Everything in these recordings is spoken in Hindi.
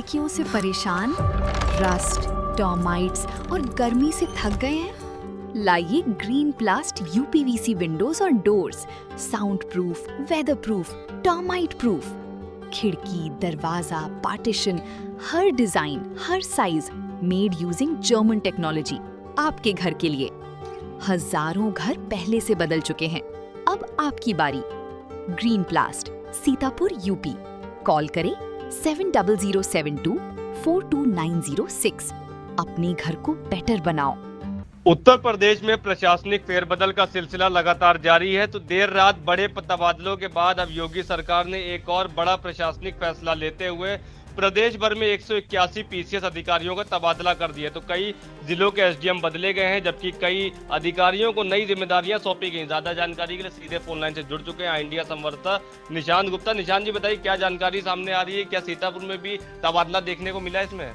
लड़कियों से परेशान, रस्ट, टर्माइट्स और गर्मी से थक गए हैं? लाइए ग्रीन प्लास्ट यूपीवीसी विंडोज और doors, sound proof, weather proof, termite proof. खिड़की, दरवाजा, पार्टीशन, हर डिजाइन, हर size, made using German technology, आपके घर के लिए। हजारों घर पहले से बदल चुके हैं, अब आपकी बारी। Green प्लास्ट, Sitapur, UP. कॉल करें 7072429006। अपने घर को बेटर बनाओ। उत्तर प्रदेश में प्रशासनिक फेरबदल का सिलसिला लगातार जारी है। तो देर रात बड़े तबादलों के बाद अब योगी सरकार ने एक और बड़ा प्रशासनिक फैसला लेते हुए प्रदेश भर में 181 पीसीएस अधिकारियों का तबादला कर दिया। तो कई जिलों के एसडीएम बदले गए हैं, जबकि कई अधिकारियों को नई जिम्मेदारियां सौंपी गई। ज्यादा जानकारी के लिए सीधे फोन लाइन से जुड़ चुके हैं इंडिया संवाददाता निशांत गुप्ता। निशांत जी, बताइए क्या जानकारी सामने आ रही है? क्या सीतापुर में भी तबादला देखने को मिला इसमें?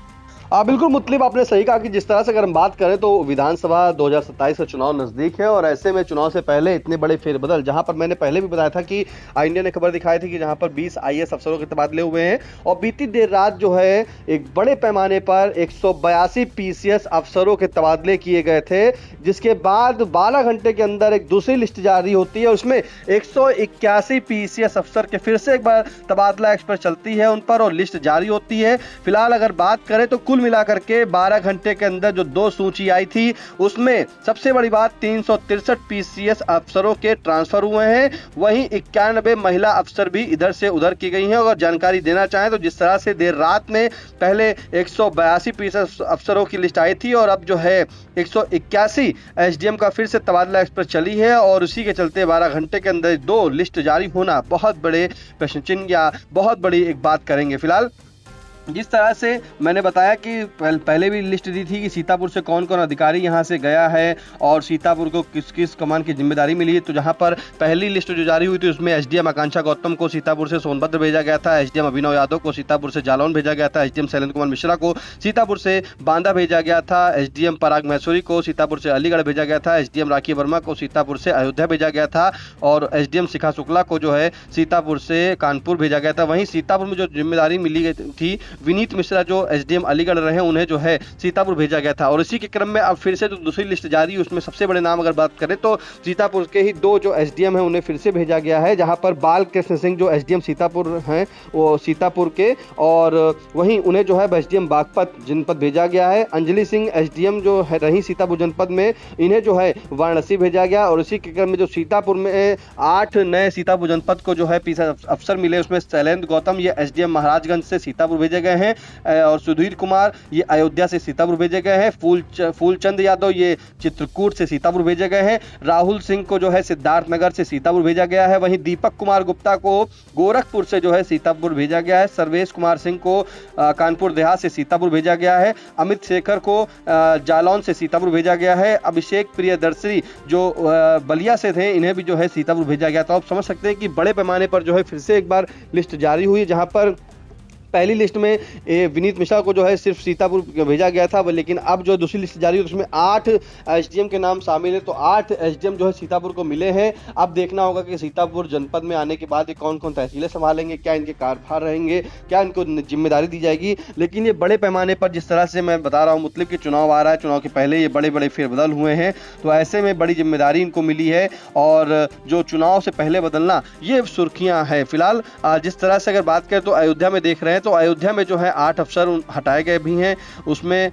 बिल्कुल मुतलिब, आपने सही कहा कि जिस तरह से अगर हम बात करें तो विधानसभा 2027 का चुनाव नजदीक है और ऐसे में चुनाव से पहले इतने बड़े फेरबदल, जहां पर मैंने पहले भी बताया था कि इंडिया ने खबर दिखाई थी कि जहां पर 20 आईएएस अफसरों के तबादले हुए हैं और बीती देर रात जो है एक बड़े पैमाने पर 182 पीसीएस अफसरों के तबादले किए गए थे, जिसके बाद 12 घंटे के अंदर एक दूसरी लिस्ट जारी होती है। उसमें 181 पीसीएस अफसर के फिर से एक बार तबादला एक्सप्रेस चलती है उन पर और लिस्ट जारी होती है। फिलहाल अगर बात करें तो कुल मिलाकर के 12 घंटे के अंदर जो 2 सूची आई थी उसमें सबसे बड़ी बात 363 पीसीएस अफसरों के ट्रांसफर हुए हैं। वहीं 91 महिला अफसर भी इधर से उधर की गई हैं। अगर जानकारी देना चाहें तो जिस तरह से देर रात में पहले 182 पीसीएस अफसरों की लिस्ट आई थी और अब जो है 181 एसडीएम का फिर से तबादला एक्सप्रेस चली है और उसी के चलते 12 घंटे के अंदर 2 लिस्ट जारी होना बहुत बड़े प्रश्न चिन्ह या बहुत बड़ी एक बात करेंगे। फिलहाल जिस तरह से मैंने बताया कि पहले भी लिस्ट दी थी कि सीतापुर से कौन कौन अधिकारी यहां से गया है और सीतापुर को किस किस कमान की जिम्मेदारी मिली है। तो जहां पर पहली लिस्ट जो जारी हुई थी उसमें एसडीएम आकांक्षा गौतम को सीतापुर से सोनभद्र भेजा गया था, एसडीएम अभिनव यादव को सीतापुर से जालौन भेजा गया था, एसडीएम शैलेंद्र कुमार मिश्रा को सीतापुर से बांदा भेजा गया था, एसडीएम पराग मैसूरी को सीतापुर से अलीगढ़ भेजा गया था, एसडीएम राखी वर्मा को सीतापुर से अयोध्या भेजा गया था और एसडीएम शिखा शुक्ला को जो है सीतापुर से कानपुर भेजा गया था। वहीं सीतापुर में जो जिम्मेदारी मिली गई थी विनीत मिश्रा जो एसडीएम अलीगढ़ रहे उन्हें जो है सीतापुर भेजा गया था और इसी के क्रम में अब फिर से जो दूसरी लिस्ट जारी है उसमें सबसे बड़े नाम अगर बात करें तो सीतापुर के ही 2 जो एसडीएम हैं उन्हें फिर से भेजा गया है, जहां पर बाल कृष्ण सिंह जो एसडीएम सीतापुर हैं वो सीतापुर के और वहीं उन्हें जो है एसडीएम बागपत जनपद भेजा गया है। अंजलि सिंह एसडीएम जो है रही सीतापुर जनपद में, इन्हें जो है वाराणसी भेजा गया और इसी के क्रम में जो सीतापुर में 8 नए सीतापुर जनपद को जो है पीसीएस अफसर मिले उसमें शैलेंद्र गौतम ये एसडीएम महाराजगंज से सीतापुर भेजे गए हैं और सुधीर कुमार ये अयोध्या से सीतापुर भेजे गए हैं, फूलचंद यादव ये चित्रकूट से सीतापुर भेजे गए हैं, राहुल सिंह को जो है सिद्धार्थनगर से सीतापुर भेजा गया है, वहीं दीपक कुमार गुप्ता को गोरखपुर से जो है सीतापुर भेजा गया है, सर्वेश कुमार सिंह को कानपुर देहात से सीतापुर भेजा गया है, अमित शेखर को जालौन से सीतापुर भेजा गया है, अभिषेक प्रियदर्शी जो बलिया से थे इन्हें भी जो है सीतापुर भेजा गया। तो आप समझ सकते हैं कि बड़े पैमाने पर जो है फिर से एक बार लिस्ट जारी हुई, जहां पर पहली लिस्ट में विनीत मिश्रा को जो है सिर्फ सीतापुर भेजा गया था, लेकिन अब जो दूसरी लिस्ट जारी है उसमें 8 एसडीएम के नाम शामिल है। तो 8 एसडीएम जो है सीतापुर को मिले हैं। अब देखना होगा कि सीतापुर जनपद में आने के बाद ये कौन कौन तहसीलें संभालेंगे, क्या इनके कार्यभार रहेंगे, क्या इनको जिम्मेदारी दी जाएगी। लेकिन ये बड़े पैमाने पर जिस तरह से मैं बता रहा हूँ मतलब कि चुनाव आ रहा है, चुनाव के पहले ये बड़े बड़े फेरबदल हुए हैं, तो ऐसे में बड़ी जिम्मेदारी इनको मिली है और जो चुनाव से पहले बदलना ये सुर्खियाँ हैं। फिलहाल जिस तरह से अगर बात करें तो अयोध्या में देख रहे हैं तो अयोध्या में जो है 8 अफसर हटाए गए भी हैं। उसमें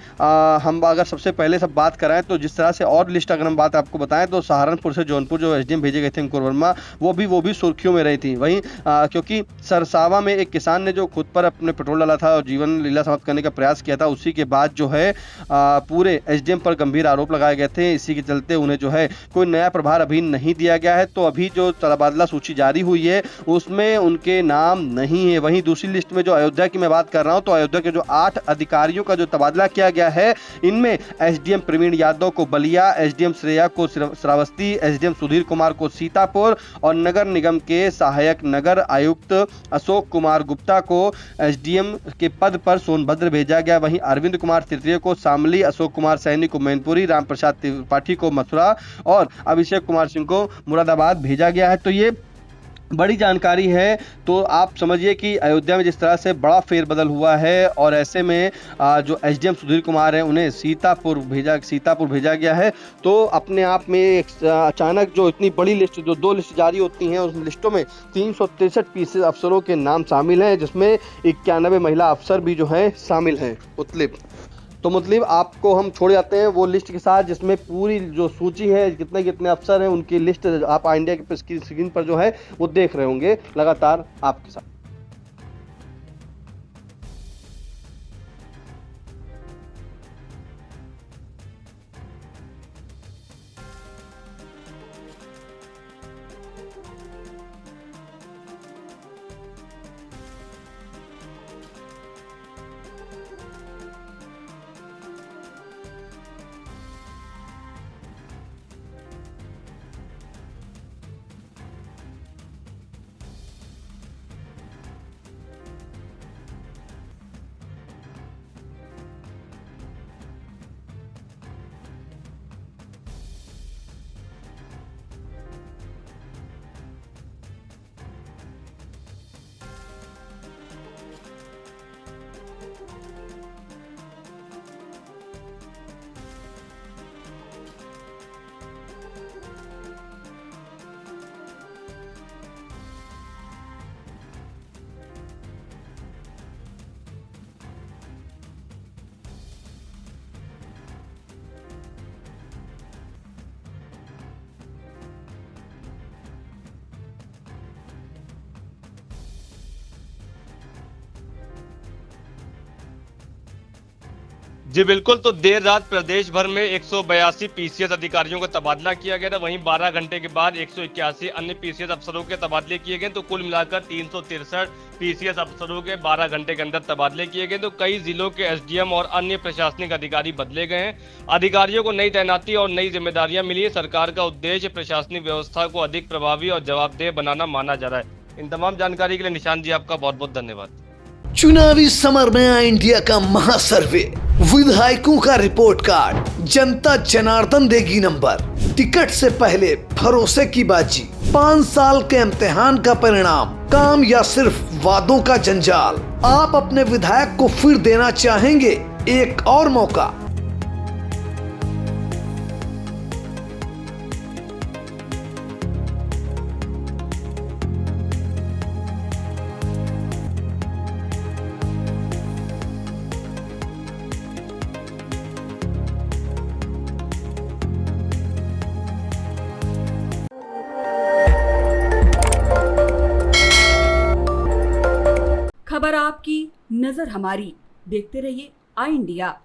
हम अगर सबसे पहले सब बात कराएं तो जिस तरह से और लिस्ट अगर हम बात आपको बताएं तो सहारनपुर से जौनपुर जो एसडीएम भेजे गए थे अंकुर वर्मा वो भी सुर्खियों में रही थी। वहीं क्योंकि सरसावा में एक किसान ने जो खुद पर अपने पेट्रोल डाला था और जीवन लीला समाप्त करने का प्रयास किया था, उसी के बाद जो है पूरे एसडीएम पर गंभीर आरोप लगाए गए थे। इसी के चलते उन्हें जो है कोई नया प्रभार अभी नहीं दिया गया है। तो अभी जो तबादला सूची जारी हुई है उसमें उनके नाम नहीं है। वहीं दूसरी लिस्ट में जो अयोध्या की मैं बात कर रहा हूं तो अयोध्या के जो 8 अधिकारियों का जो तबादला किया गया है इनमें एसडीएम प्रवीण यादव को बलिया, एसडीएम श्रेया को श्रावस्ती, एसडीएम सुधीर कुमार को सीतापुर और नगर निगम के सहायक नगर आयुक्त अशोक कुमार गुप्ता को एसडीएम के पद पर सोनभद्र भेजा गया। वहीं अरविंद कुमार तृतीय को शामली, अशोक कुमार सैनी को मैनपुरी, रामप्रसाद त्रिपाठी को मथुरा और अभिषेक कुमार सिंह को मुरादाबाद भेजा गया है। तो ये बड़ी जानकारी है। तो आप समझिए कि अयोध्या में जिस तरह से बड़ा फेरबदल हुआ है और ऐसे में जो एसडीएम सुधीर कुमार हैं उन्हें सीतापुर भेजा गया है। तो अपने आप में अचानक जो इतनी बड़ी लिस्ट, जो 2 लिस्ट जारी होती हैं, उस लिस्टों में 363 पीसीएस अफसरों के नाम शामिल हैं, जिसमें 91 महिला अफसर भी जो हैं शामिल हैं। मुतलिब तो मतलब आपको हम छोड़ जाते हैं वो लिस्ट के साथ, जिसमें पूरी जो सूची है, कितने कितने अफसर हैं, उनकी लिस्ट आप इंडिया के स्क्रीन पर जो है वो देख रहे होंगे लगातार आपके साथ। जी बिल्कुल। तो देर रात प्रदेश भर में 182 पीसीएस अधिकारियों का तबादला किया गया था। वहीं 12 घंटे के बाद 181 अन्य पीसीएस अफसरों के तबादले किए गए। तो कुल मिलाकर 363 पीसीएस अफसरों के 12 घंटे के अंदर तबादले किए गए। तो कई जिलों के एसडीएम और अन्य प्रशासनिक अधिकारी बदले गए हैं। अधिकारियों को नई तैनाती और नई जिम्मेदारियां मिली है। सरकार का उद्देश्य प्रशासनिक व्यवस्था को अधिक प्रभावी और जवाबदेह बनाना माना जा रहा है। इन तमाम जानकारी के लिए निशान जी आपका बहुत बहुत धन्यवाद। चुनावी समर में आया इंडिया का महासर्वे, विधायकों का रिपोर्ट कार्ड, जनता जनार्दन देगी नंबर, टिकट से पहले भरोसे की बाजी, 5 साल के इम्तिहान का परिणाम, काम या सिर्फ वादों का जंजाल। आप अपने विधायक को फिर देना चाहेंगे एक और मौका? खबर आपकी, नजर हमारी। देखते रहिए आई इंडिया।